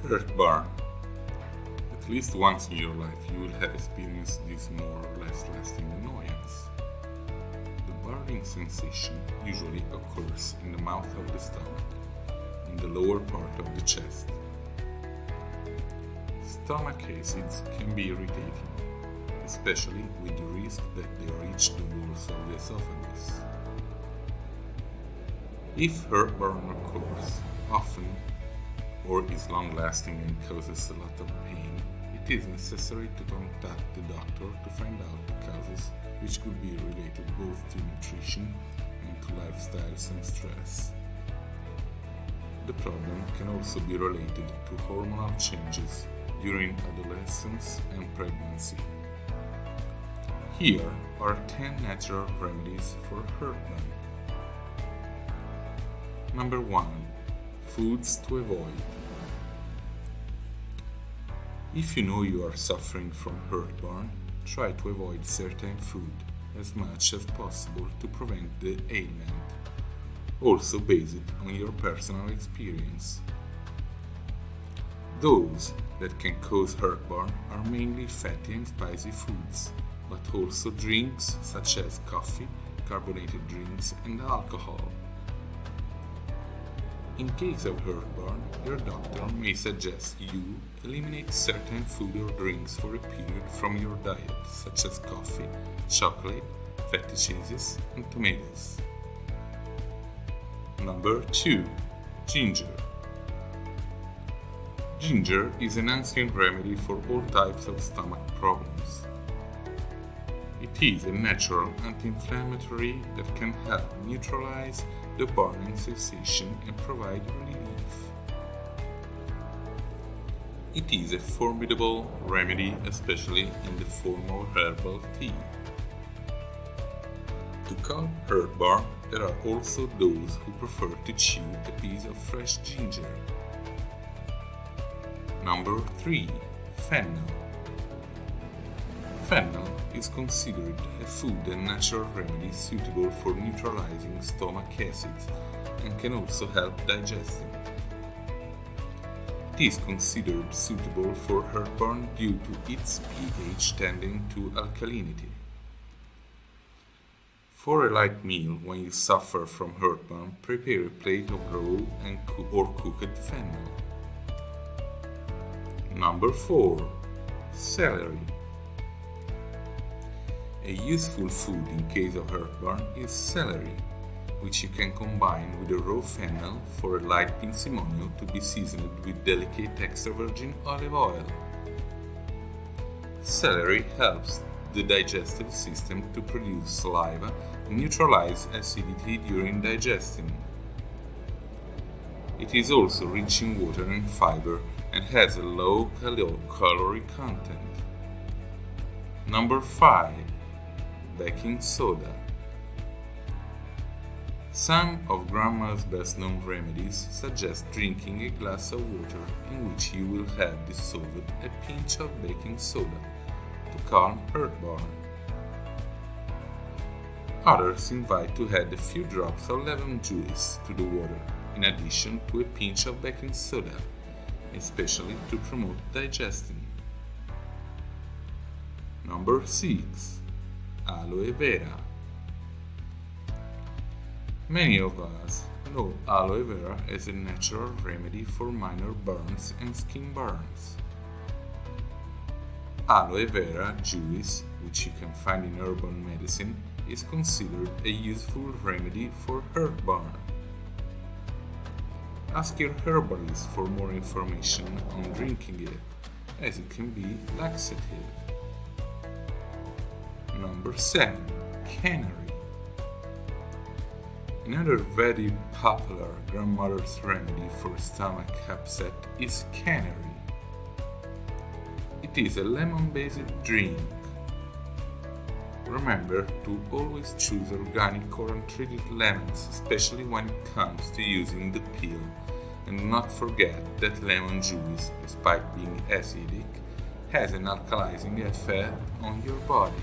Heartburn. At least once in your life you will have experienced this more or less lasting annoyance. The burning sensation usually occurs in the mouth of the stomach, in the lower part of the chest. Stomach acids can be irritating, especially with the risk that they reach the walls of the esophagus. If heartburn occurs often or is long-lasting and causes a lot of pain, it is necessary to contact the doctor to find out the causes, which could be related both to nutrition and to lifestyles and stress. The problem can also be related to hormonal changes during adolescence and pregnancy. Here are 10 natural remedies for heartburn. Number 1. Foods to avoid. If you know you are suffering from heartburn, try to avoid certain food as much as possible to prevent the ailment, also based on your personal experience. Those that can cause heartburn are mainly fatty and spicy foods, but also drinks such as coffee, carbonated drinks, and alcohol. In case of heartburn, your doctor may suggest you eliminate certain food or drinks for a period from your diet, such as coffee, chocolate, fatty cheeses, and tomatoes. Number 2. Ginger. Ginger is an ancient remedy for all types of stomach problems. It is a natural anti-inflammatory that can help neutralize the burning sensation and provide relief. It is a formidable remedy, especially in the form of herbal tea. To calm heartburn, there are also those who prefer to chew a piece of fresh ginger. Number 3. Fennel. Fennel is considered a food and natural remedy suitable for neutralizing stomach acids and can also help digesting. It is considered suitable for heartburn due to its pH tending to alkalinity. For a light meal when you suffer from heartburn, prepare a plate of raw or cooked fennel. Number 4. Celery. A useful food in case of heartburn is celery, which you can combine with a raw fennel for a light pinsimonio to be seasoned with delicate extra virgin olive oil. Celery helps the digestive system to produce saliva and neutralize acidity during digesting. It is also rich in water and fiber and has a low calorie content. Number 5. Baking soda. Some of Grandma's best-known remedies suggest drinking a glass of water in which you will have dissolved a pinch of baking soda to calm heartburn. Others invite to add a few drops of lemon juice to the water, in addition to a pinch of baking soda, especially to promote digestion. Number 6. Aloe Vera. Many of us know aloe vera as a natural remedy for minor burns and skin burns. Aloe vera juice, which you can find in herbal medicine, is considered a useful remedy for heartburn. Ask your herbalist for more information on drinking it, as it can be laxative. Number 7. Canary. Another very popular grandmother's remedy for stomach upset is canary. It is a lemon-based drink. Remember to always choose organic or untreated lemons, especially when it comes to using the peel, and not forget that lemon juice, despite being acidic, has an alkalizing effect on your body.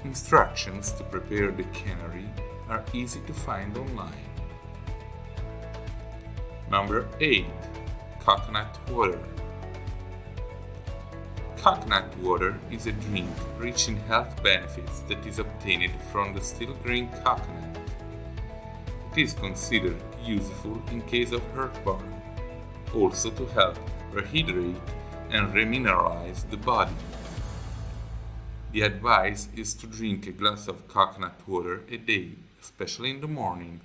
Instructions to prepare the canary are easy to find online. Number 8. coconut water. Coconut water is a drink rich in health benefits that is obtained from the still green coconut. It is considered useful in case of heartburn, also to help rehydrate and remineralize the body. The advice is to drink a glass of coconut water a day, especially in the morning,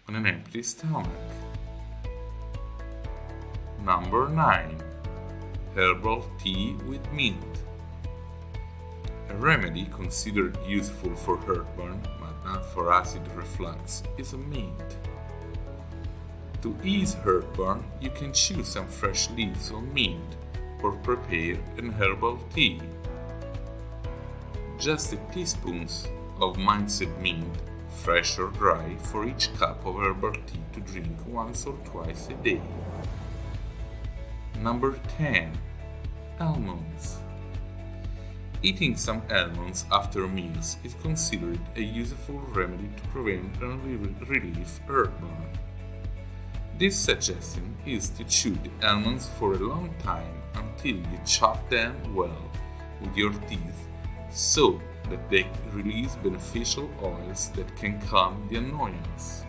on an empty stomach. Number 9. Herbal tea with mint. A remedy considered useful for heartburn, but not for acid reflux, is mint. To ease heartburn, you can chew some fresh leaves of mint or prepare an herbal tea. Just a teaspoon of minced mint, fresh or dry, for each cup of herbal tea to drink once or twice a day. Number 10. Almonds. Eating some almonds after meals is considered a useful remedy to prevent and relieve heartburn. This suggestion is to chew the almonds for a long time until you chop them well with your teeth so that they release beneficial oils that can calm the annoyance.